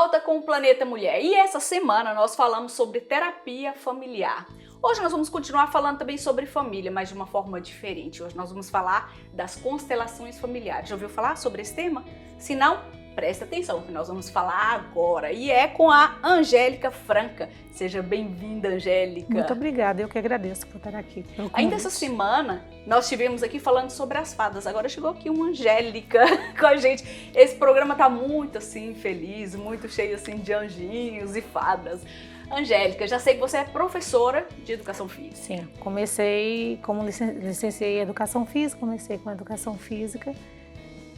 volta com o Planeta Mulher e essa semana nós falamos sobre terapia familiar. Hoje nós vamos continuar falando também sobre família, mas de uma forma diferente. Hoje nós vamos falar das constelações familiares. Já ouviu falar sobre esse tema? Se não, presta atenção que nós vamos falar agora. E é com a Angélica Franca. Seja bem-vinda, Angélica. Muito obrigada, eu que agradeço por estar aqui. Ainda essa semana nós estivemos aqui falando sobre as fadas. Agora chegou aqui uma Angélica com a gente. Esse programa tá muito assim, feliz, muito cheio assim de anjinhos e fadas. Angélica, já sei que você é professora de educação física. Sim, comecei como licenciei em educação física, comecei com educação física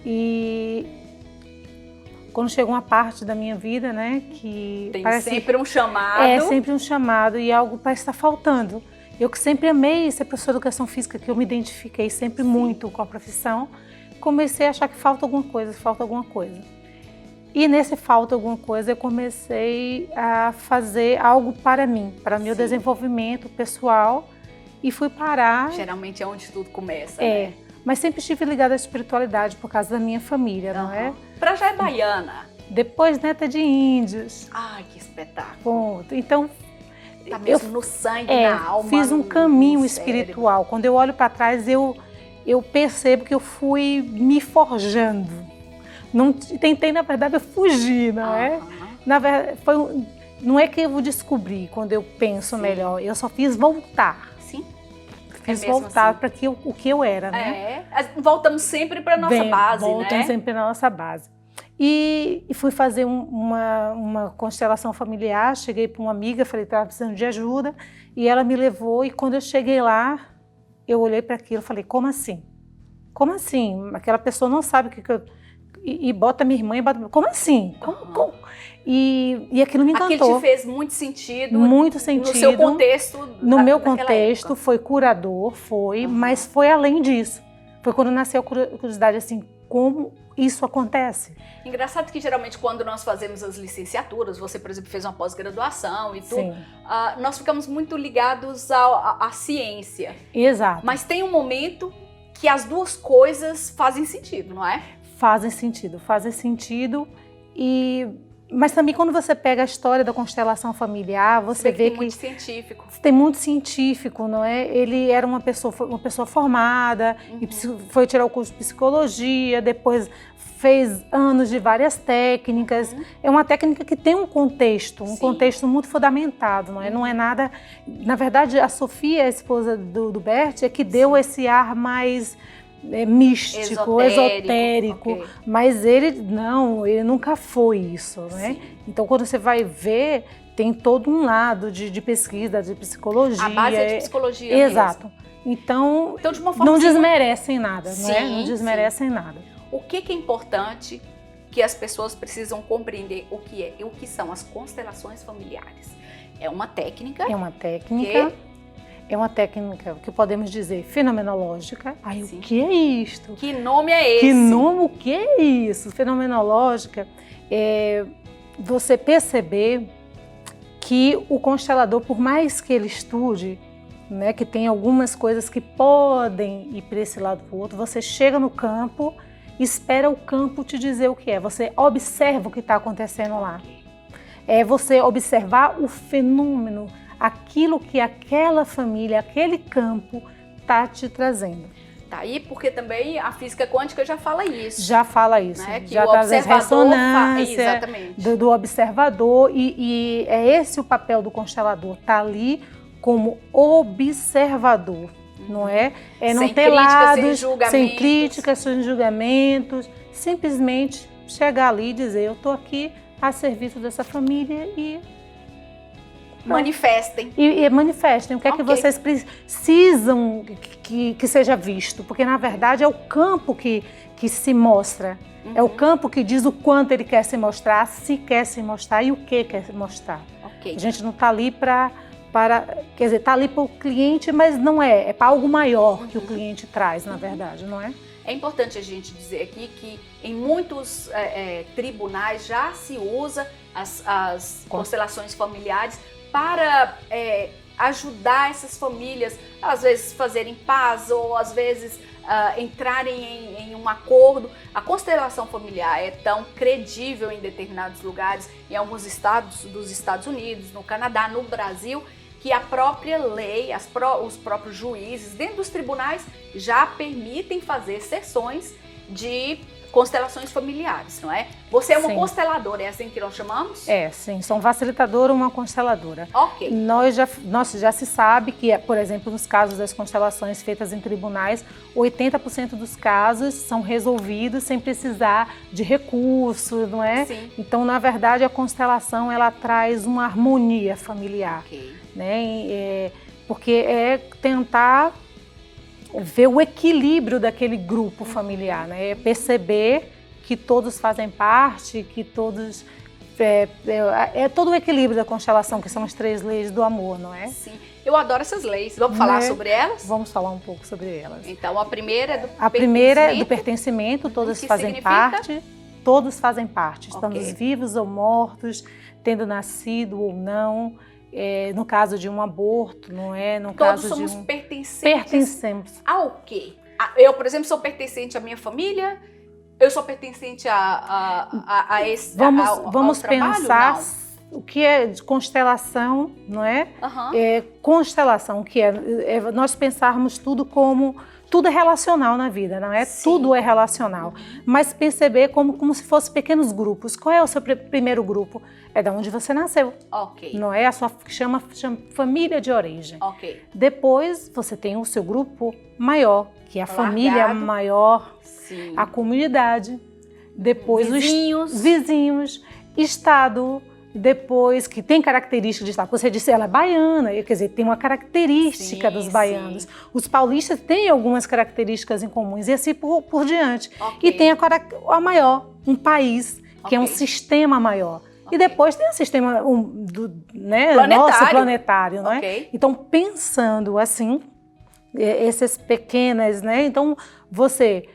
e quando chegou uma parte da minha vida, né, que tem parece sempre um chamado. É sempre um chamado e algo parece estar faltando. Eu que sempre amei ser professora de educação física, que eu me identifiquei sempre muito com a profissão, comecei a achar que falta alguma coisa. E nesse falta alguma coisa eu comecei a fazer algo para mim, para meu desenvolvimento pessoal e fui parar. Geralmente é onde tudo começa, né? Mas sempre estive ligada à espiritualidade por causa da minha família, não é? Pra já é baiana. Depois neta de índios. Ai, que espetáculo. Ponto. Então, tá mesmo no sangue, na alma. Fiz um caminho espiritual. Quando eu olho para trás, eu percebo que eu fui me forjando. Não tentei, na verdade, fugir, não é? Na verdade, não é que eu descobri quando eu penso melhor, eu só fiz voltar. Sim. Fiz voltar para o que eu era, né? Voltamos sempre para nossa base, né? Voltamos sempre para nossa base. E fui fazer uma constelação familiar, cheguei para uma amiga, falei que estava precisando de ajuda, e ela me levou, e quando eu cheguei lá, eu olhei para aquilo e falei, como assim? Como assim? Aquela pessoa não sabe o que eu... E bota minha irmã e bota... Como assim? Como? E aquilo me encantou. Aquilo te fez muito sentido. Muito sentido. No seu contexto. No meu contexto, foi curador, mas foi além disso. Foi quando nasceu a curiosidade, assim, como isso acontece. Engraçado que geralmente quando nós fazemos as licenciaturas, você, por exemplo, fez uma pós-graduação e tudo, nós ficamos muito ligados à ciência. Exato. Mas tem um momento que as duas coisas fazem sentido, não é? Fazem sentido. Mas também quando você pega a história da constelação familiar, você vê que tem muito científico. Tem muito científico, não é? Ele era uma pessoa formada, e foi tirar o curso de psicologia, depois fez anos de várias técnicas. É uma técnica que tem um contexto muito fundamentado, não é? Não é nada... Na verdade, a Sofia, a esposa do Bert, é que deu esse ar mais... místico, esotérico, mas ele nunca foi isso, né? Então quando você vai ver, tem todo um lado de pesquisa, de psicologia. A base é de psicologia Exato. Mesmo. Então de uma forma não desmerecem nada, não é? Não desmerecem nada. O que é importante que as pessoas precisam compreender o que são as constelações familiares? É uma técnica. É uma técnica que podemos dizer fenomenológica. Ai, o que é isto? Que nome é esse? O que é isso? Fenomenológica é você perceber que o constelador, por mais que ele estude, né, que tem algumas coisas que podem ir para esse lado para o outro, você chega no campo, espera o campo te dizer o que é. Você observa o que está acontecendo lá. É você observar o fenômeno, aquilo que aquela família, aquele campo está te trazendo. Tá aí porque também a física quântica já fala isso. Já fala isso, né? Que já traz a ressonância do observador e é esse o papel do constelador, tá ali como observador, não é? É não ter lados, sem críticas, sem julgamentos, simplesmente chegar ali e dizer, eu estou aqui a serviço dessa família e... Manifestem. E manifestem o que é que vocês precisam que seja visto. Porque, na verdade, é o campo que se mostra. É o campo que diz o quanto ele quer se mostrar, se quer se mostrar e o que quer se mostrar. A gente não está ali quer dizer, está ali para o cliente, mas não é. É para algo maior que o cliente traz, na verdade, não é? É importante a gente dizer aqui que em muitos tribunais já se usa as constelações familiares para ajudar essas famílias, às vezes fazerem paz ou às vezes entrarem em um acordo. A constelação familiar é tão credível em determinados lugares, em alguns estados dos Estados Unidos, no Canadá, no Brasil, que a própria lei, os próprios juízes dentro dos tribunais já permitem fazer sessões de constelações familiares, não é? Você é uma consteladora, é assim que nós chamamos? É, sim, sou um facilitador ou uma consteladora. Ok. Nós já se sabe que, por exemplo, nos casos das constelações feitas em tribunais, 80% dos casos são resolvidos sem precisar de recurso, não é? Sim. Então, na verdade, a constelação, ela traz uma harmonia familiar, né? Porque é tentar ver o equilíbrio daquele grupo familiar, né? Perceber que todos fazem parte, que todos... É todo o equilíbrio da constelação, que são as 3 leis do amor, não é? Sim, eu adoro essas leis. Vamos falar sobre elas? Vamos falar um pouco sobre elas. Então, a primeira é do pertencimento. A primeira é do pertencimento, todos fazem parte. Todos fazem parte, estamos vivos ou mortos, tendo nascido ou não. No caso de um aborto, não é? No Todos caso somos de pertencentes ao quê? Eu, por exemplo, sou pertencente à minha família? Eu sou pertencente a esse Vamos trabalho? Pensar o que é de constelação, não é? Constelação, que é nós pensarmos tudo como... Tudo é relacional na vida, não é? Sim. Tudo é relacional. Mas perceber como se fossem pequenos grupos. Qual é o seu primeiro grupo? É da onde você nasceu. Ok. Não é? A sua chama família de origem. Ok. Depois você tem o seu grupo maior, que é a família maior, sim, a comunidade. Depois os vizinhos, estado. Depois, que tem características de estado. Você disse, ela é baiana, quer dizer, tem uma característica dos baianos. Sim. Os paulistas têm algumas características em comuns e assim por diante. E tem a maior, um país, que é um sistema maior. E depois tem o sistema nosso planetário, não é? Então, pensando assim, essas pequenas, né? Então, você...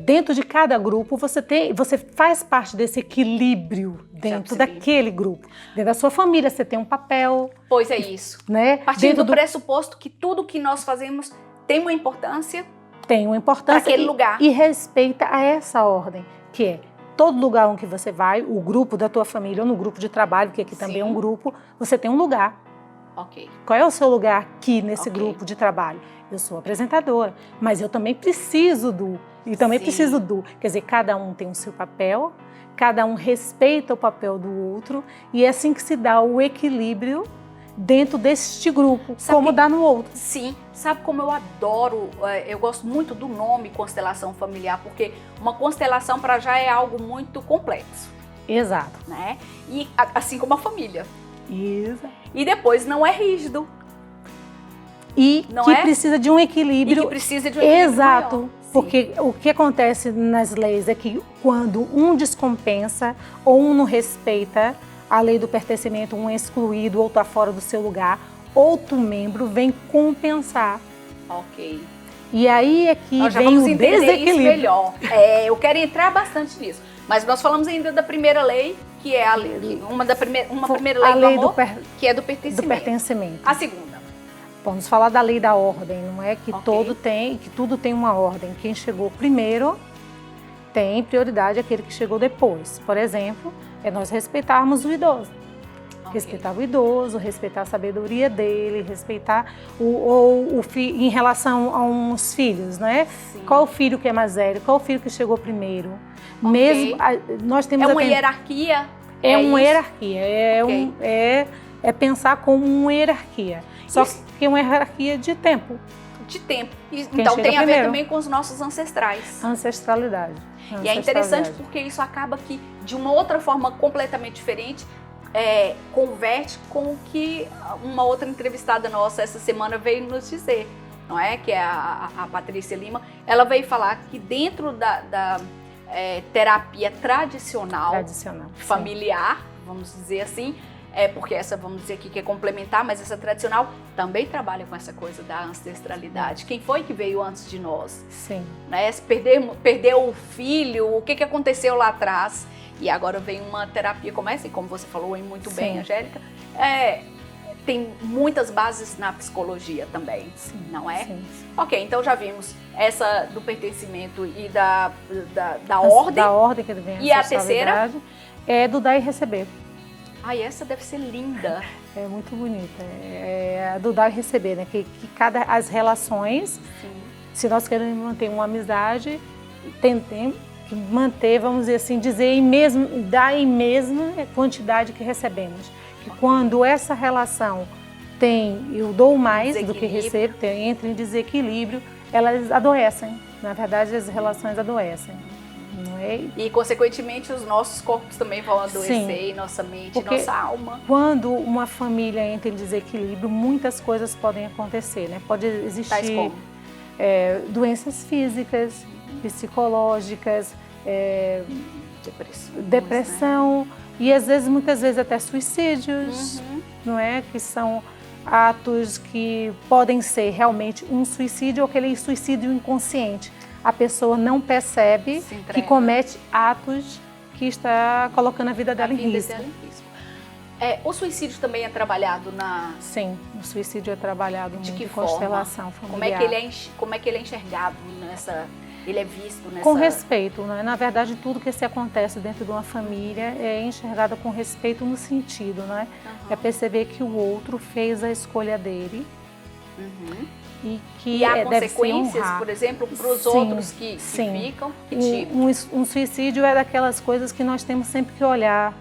dentro de cada grupo, você faz parte desse equilíbrio dentro daquele grupo. Dentro da sua família, você tem um papel. Pois é isso. Né? Partindo do pressuposto que tudo que nós fazemos tem uma importância. Tem uma importância. Naquele lugar. E respeita a essa ordem, que é todo lugar onde você vai, o grupo da tua família, ou no grupo de trabalho, que aqui também é um grupo, você tem um lugar. Ok. Qual é o seu lugar aqui nesse grupo de trabalho? Eu sou apresentadora, mas eu também preciso preciso do. Quer dizer, cada um tem o seu papel, cada um respeita o papel do outro, e é assim que se dá o equilíbrio dentro deste grupo, como dá no outro. Sim, sabe como eu adoro, eu gosto muito do nome constelação familiar, porque uma constelação para já é algo muito complexo. Exato. Né? E assim como a família. Isso. E depois não é rígido. E que precisa de um equilíbrio. E que precisa de um equilíbrio exato. Maior. Porque o que acontece nas leis é que quando um descompensa ou um não respeita a lei do pertencimento, um é excluído, outro está fora do seu lugar, outro membro vem compensar. Ok. E aí é que nós já vem vamos o entender desequilíbrio. Isso melhor. Eu quero entrar bastante nisso. Mas nós falamos ainda da primeira lei, que é uma primeira lei do amor, que é do pertencimento. A segunda. Vamos falar da lei da ordem, não é? Que tudo tem uma ordem. Quem chegou primeiro tem prioridade aquele que chegou depois. Por exemplo, é nós respeitarmos o idoso. Respeitar o idoso, respeitar a sabedoria dele, respeitar em relação a uns filhos, né? Sim. Qual o filho que é mais velho? Qual o filho que chegou primeiro? Mesmo nós temos uma hierarquia? É uma hierarquia. É pensar como uma hierarquia. Só que é uma hierarquia de tempo. De tempo. Então tem a ver também com os nossos ancestrais. Ancestralidade. E é interessante porque isso acaba que, de uma outra forma completamente diferente, converte com o que uma outra entrevistada nossa essa semana veio nos dizer, não é? Que é a Patrícia Lima. Ela veio falar que dentro da terapia tradicional familiar, vamos dizer assim, porque essa, vamos dizer aqui, que é complementar, mas essa tradicional também trabalha com essa coisa da ancestralidade. Quem foi que veio antes de nós? Sim. Né? Se perdeu o filho, o que aconteceu lá atrás? E agora vem uma terapia como essa, e como você falou muito bem, Angélica, tem muitas bases na psicologia também, não é? Sim. Ok, então já vimos essa do pertencimento e da ordem. Da ordem que ele vem. E a terceira? É do dar e receber. Ai, essa deve ser linda. É muito bonita. É a do dar e receber, né? Que as relações, Sim. se nós queremos manter uma amizade, tem que manter, vamos dizer em dar em mesma quantidade que recebemos. Que quando essa relação eu dou mais do que recebo, entra em desequilíbrio, elas adoecem. Na verdade, as relações adoecem. Não é? E, consequentemente, os nossos corpos também vão adoecer, Sim, nossa mente, porque nossa alma. Quando uma família entra em desequilíbrio, muitas coisas podem acontecer, né? Pode existir Tais como? Doenças físicas, psicológicas, depressão, né? E às vezes, muitas vezes até suicídios, não é? Que são atos que podem ser realmente um suicídio ou aquele suicídio inconsciente. A pessoa não percebe que comete atos que está colocando a vida dela em risco. O suicídio também é trabalhado na... Sim, o suicídio é trabalhado de muito que em constelação familiar. Como é que ele é enxergado nessa... Ele é visto nessa... Com respeito, né? Na verdade, tudo que se acontece dentro de uma família é enxergado com respeito no sentido, né? É perceber que o outro fez a escolha dele e que há deve consequências, se honrar. por exemplo, para os outros que ficam? Que tipo? Um suicídio é daquelas coisas que nós temos sempre que olhar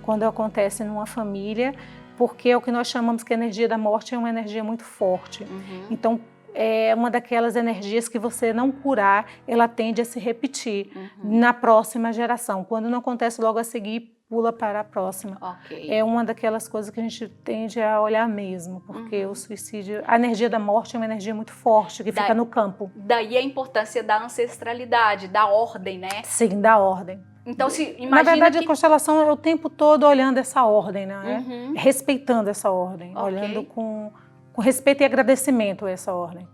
quando acontece numa família, porque é o que nós chamamos que a energia da morte é uma energia muito forte. Então, é uma daquelas energias que você não curar, ela tende a se repetir na próxima geração. Quando não acontece logo a seguir, pula para a próxima. É uma daquelas coisas que a gente tende a olhar mesmo, porque o suicídio, a energia da morte é uma energia muito forte, que fica no campo. Daí a importância da ancestralidade, da ordem, né? Sim, da ordem. Então, imagina na verdade, a constelação é o tempo todo olhando essa ordem, né? Respeitando essa ordem, olhando com respeito e agradecimento a essa ordem.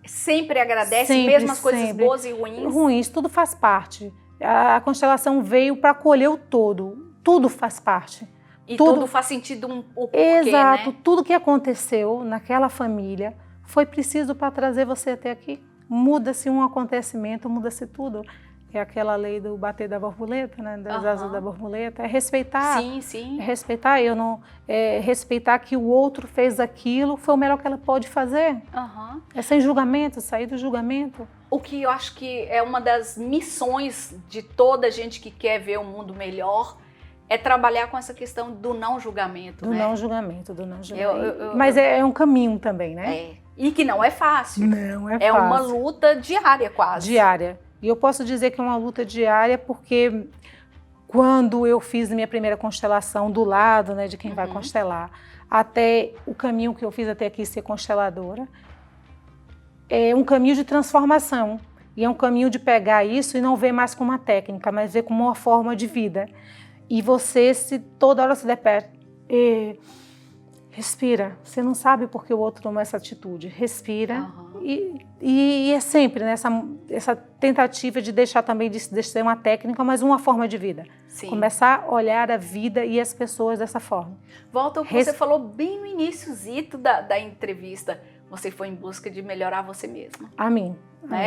Sempre agradece, mesmo as coisas boas e ruins? Ruins, tudo faz parte. A constelação veio para acolher o todo. Tudo faz parte. E tudo faz sentido o porquê, exato, né? Tudo que aconteceu naquela família foi preciso para trazer você até aqui. Muda-se um acontecimento, muda-se tudo. É aquela lei do bater da borboleta, né? Das asas da borboleta. É respeitar. Sim. É respeitar. Respeitar que o outro fez aquilo, foi o melhor que ela pode fazer. É sem julgamento, sair do julgamento. O que eu acho que é uma das missões de toda gente que quer ver o mundo melhor é trabalhar com essa questão do não julgamento, do né? não julgamento. Mas é um caminho também, né? E que não é fácil. Não é fácil. É uma luta diária quase. Diária. E eu posso dizer que é uma luta diária porque quando eu fiz minha primeira constelação do lado, né, de quem vai constelar, até o caminho que eu fiz até aqui ser consteladora, é um caminho de transformação. E é um caminho de pegar isso e não ver mais como uma técnica, mas ver como uma forma de vida. E você, se toda hora se der pé, respira. Você não sabe por que o outro tomou essa atitude. Respira. E é sempre nessa essa tentativa de deixar também de ser uma técnica, mas uma forma de vida. Começar a olhar a vida e as pessoas dessa forma. Volta ao que você falou bem no iníciozito da entrevista. Você foi em busca de melhorar você mesma. A mim.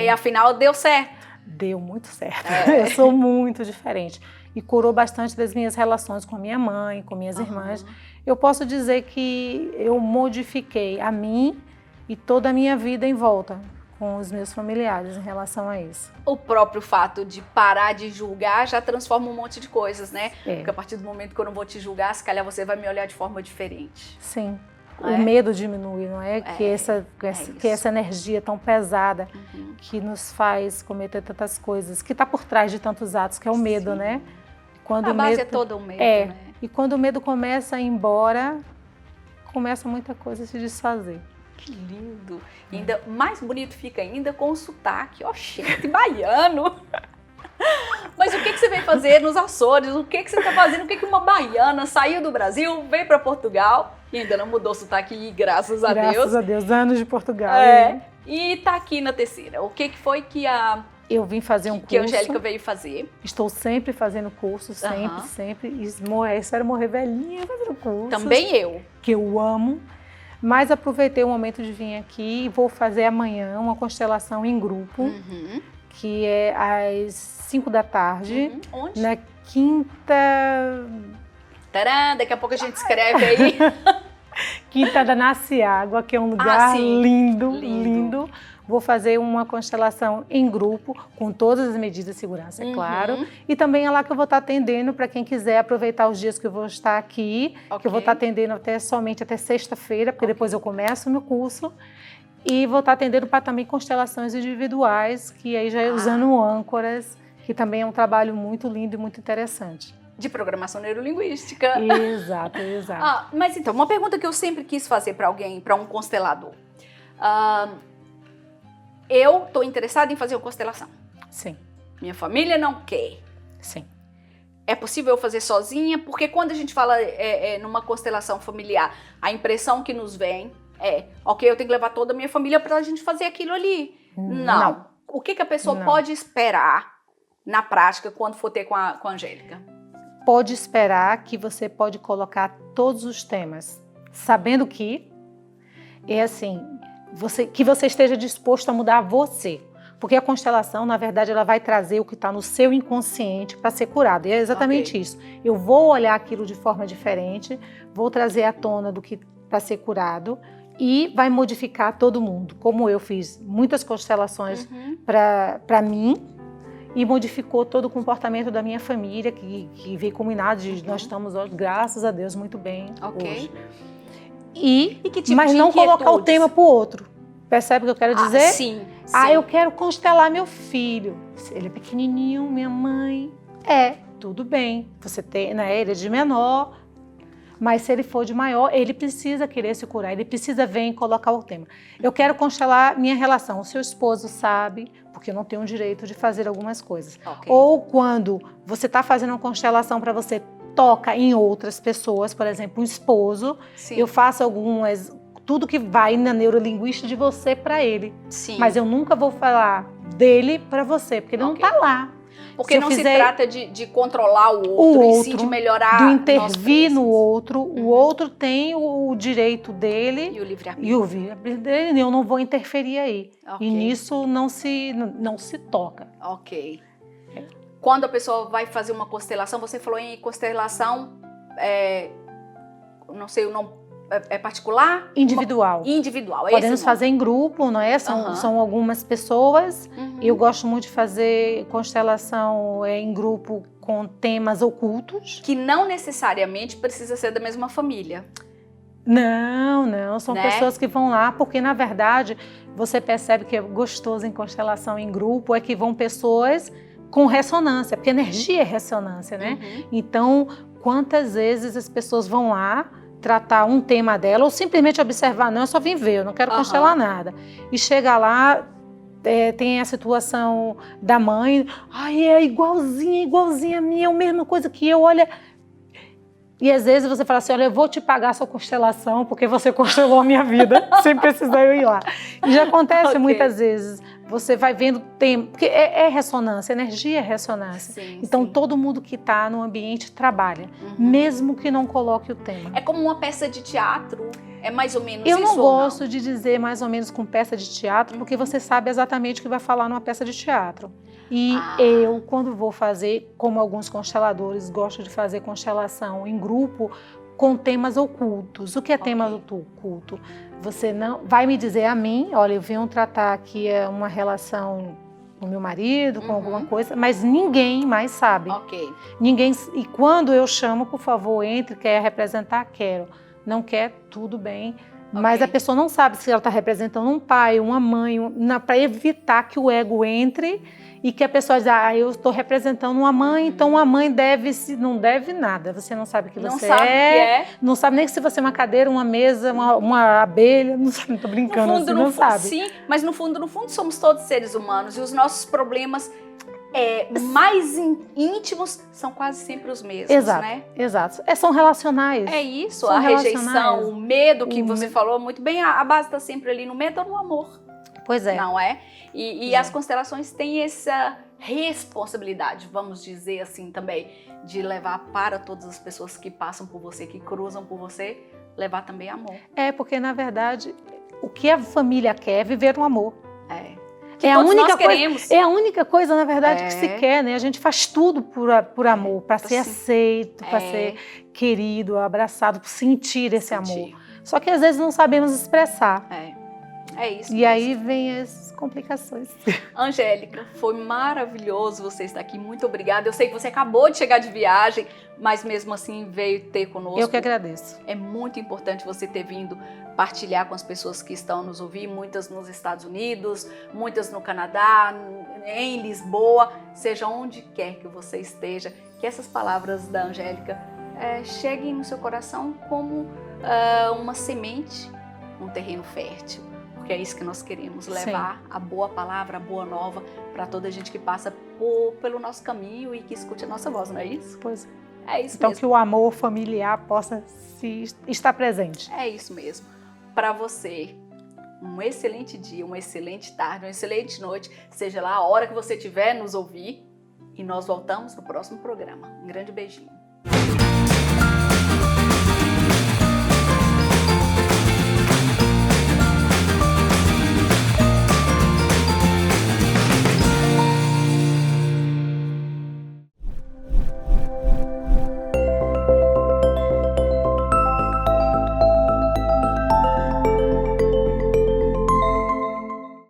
E afinal deu certo. Deu muito certo. Eu sou muito diferente. E curou bastante das minhas relações com a minha mãe, com minhas irmãs. Eu posso dizer que eu modifiquei a mim e toda a minha vida em volta com os meus familiares em relação a isso. O próprio fato de parar de julgar já transforma um monte de coisas, né? Porque a partir do momento que eu não vou te julgar, se calhar você vai me olhar de forma diferente. Sim. O medo diminui, não é? Que essa energia tão pesada que nos faz cometer tantas coisas, que está por trás de tantos atos, que é o medo, né? Quando a base é toda o medo, né? E quando o medo começa a ir embora, começa muita coisa a se desfazer. Que lindo! E ainda mais bonito fica ainda com o sotaque, gente, baiano! Mas o que você veio fazer nos Açores? O que você está fazendo? O que uma baiana saiu do Brasil, veio para Portugal e ainda não mudou o sotaque, graças a Deus. Graças a Deus, anos de Portugal. E está aqui na terceira. O que foi que eu vim fazer um curso. Que a Angélica veio fazer. Estou sempre fazendo curso, sempre. Isso era morrer velhinha fazendo curso. Também eu. Que eu amo. Mas aproveitei o momento de vir aqui e vou fazer amanhã uma constelação em grupo, que é às 5 da tarde, Onde? na quinta... Tcharam, daqui a pouco a gente escreve aí. Quinta da Nasciágua, que é um lugar sim. lindo, Lindo. lindo. Vou fazer uma constelação em grupo, com todas as medidas de segurança, é claro. E também é lá que eu vou estar atendendo para quem quiser aproveitar os dias que eu vou estar aqui, que eu vou estar atendendo somente até sexta-feira, porque depois eu começo o meu curso. E vou estar atendendo para também constelações individuais, que aí já é usando âncoras, que também é um trabalho muito lindo e muito interessante. De programação neurolinguística. Exato, exato. Mas então, uma pergunta que eu sempre quis fazer para alguém, para um constelador. Eu estou interessada em fazer uma constelação. Sim. Minha família não quer. Sim. É possível eu fazer sozinha? Porque quando a gente fala numa constelação familiar, a impressão que nos vem ok, eu tenho que levar toda a minha família para a gente fazer aquilo ali. Não. O que a pessoa pode esperar na prática quando for ter com a Angélica? Pode esperar que você pode colocar todos os temas, sabendo que é assim, que você esteja disposto a mudar você. Porque a constelação, na verdade, ela vai trazer o que está no seu inconsciente para ser curado. E é exatamente isso. Eu vou olhar aquilo de forma diferente, vou trazer à tona do que para ser curado e vai modificar todo mundo. Como eu fiz muitas constelações para mim e modificou todo o comportamento da minha família, que veio culminar de nós estamos, graças a Deus, muito bem hoje. E que tipo mas de não inquietudes? colocar o tema para o outro. Percebe o que eu quero dizer? Sim. Eu quero constelar meu filho. Ele é pequenininho, minha mãe. Tudo bem. Você tem, né? Ele é de menor. Mas se ele for de maior, ele precisa querer se curar. Ele precisa vir e colocar o tema. Eu quero constelar minha relação. O seu esposo sabe, porque eu não tenho o direito de fazer algumas coisas. Ou quando você está fazendo uma constelação para você, toca em outras pessoas, por exemplo, um esposo. Sim. Eu faço tudo que vai na neurolinguística de você para ele. Sim. Mas eu nunca vou falar dele para você, porque ele não está lá. Porque não se trata de controlar o outro, e sim de melhorar. Do intervir no outro. O outro tem o direito dele. E o livre-arbítrio. E o livre-arbítrio dele, eu não vou interferir aí. E nisso não se toca. Ok. Quando a pessoa vai fazer uma constelação, você falou em constelação, não sei o nome. É particular? Individual. Individual, Podemos fazer em grupo, não é? São algumas pessoas. Eu gosto muito de fazer constelação em grupo com temas ocultos. Que não necessariamente precisa ser da mesma família. Não. São pessoas que vão lá, porque na verdade você percebe que é gostoso em constelação em grupo, é que vão pessoas com ressonância, porque energia é ressonância, né? Então, quantas vezes as pessoas vão lá tratar um tema dela ou simplesmente observar, não, eu só vim ver, eu não quero constelar nada. E chega lá, tem a situação da mãe, é igualzinha a minha, é a mesma coisa que eu, olha. E às vezes você fala assim, olha, eu vou te pagar a sua constelação porque você constelou a minha vida, sem precisar eu ir lá. E já acontece muitas vezes, você vai vendo tempo, porque é ressonância, energia é ressonância. Então todo mundo que está no ambiente trabalha, mesmo que não coloque o tema. É como uma peça de teatro? É mais ou menos isso? Eu não gosto não? de dizer mais ou menos com peça de teatro, porque você sabe exatamente o que vai falar numa peça de teatro. E eu, quando vou fazer, como alguns consteladores, gosto de fazer constelação em grupo com temas ocultos. O que é tema oculto? Você não vai me dizer a mim, olha, eu venho tratar aqui uma relação com meu marido, com alguma coisa, mas ninguém mais sabe. Ninguém. E quando eu chamo, por favor, entre, quer representar? Quero. Não quer? Tudo bem. Mas a pessoa não sabe se ela está representando um pai, uma mãe, para evitar que o ego entre e que a pessoa diz, eu estou representando uma mãe, então a mãe não deve nada. Você não sabe o que você é. Não sabe nem se você é uma cadeira, uma mesa, uma abelha, não sabe, estou brincando, no fundo, assim, não sabe. Sim, mas no fundo somos todos seres humanos e os nossos problemas mais íntimos são quase sempre os mesmos, né? Exato. São relacionais. É isso, a rejeição, o medo que você falou muito bem, a base está sempre ali no medo ou no amor. Pois é. Não é? E as constelações têm essa responsabilidade, vamos dizer assim também, de levar para todas as pessoas que passam por você, que cruzam por você, levar também amor. Porque na verdade, o que a família quer é viver um amor. Que todos nós queremos. É a única coisa, na verdade, que se quer, né? A gente faz tudo por amor, para ser aceito, para ser querido, abraçado, por sentir esse amor. Só que às vezes não sabemos expressar. É isso. E aí vem as complicações. Angélica, foi maravilhoso você estar aqui. Muito obrigada. Eu sei que você acabou de chegar de viagem, mas mesmo assim veio ter conosco. Eu que agradeço. É muito importante você ter vindo partilhar com as pessoas que estão nos ouvindo, muitas nos Estados Unidos, muitas no Canadá, em Lisboa, seja onde quer que você esteja, que essas palavras da Angélica cheguem no seu coração como uma semente, um terreno fértil. Porque é isso que nós queremos, levar a boa palavra, a boa nova para toda a gente que passa pelo nosso caminho e que escute a nossa voz, não é isso? Pois é. Isso então mesmo. Que o amor familiar possa estar presente. É isso mesmo. Para você, um excelente dia, uma excelente tarde, uma excelente noite, seja lá a hora que você estiver nos ouvir. E nós voltamos no próximo programa. Um grande beijinho.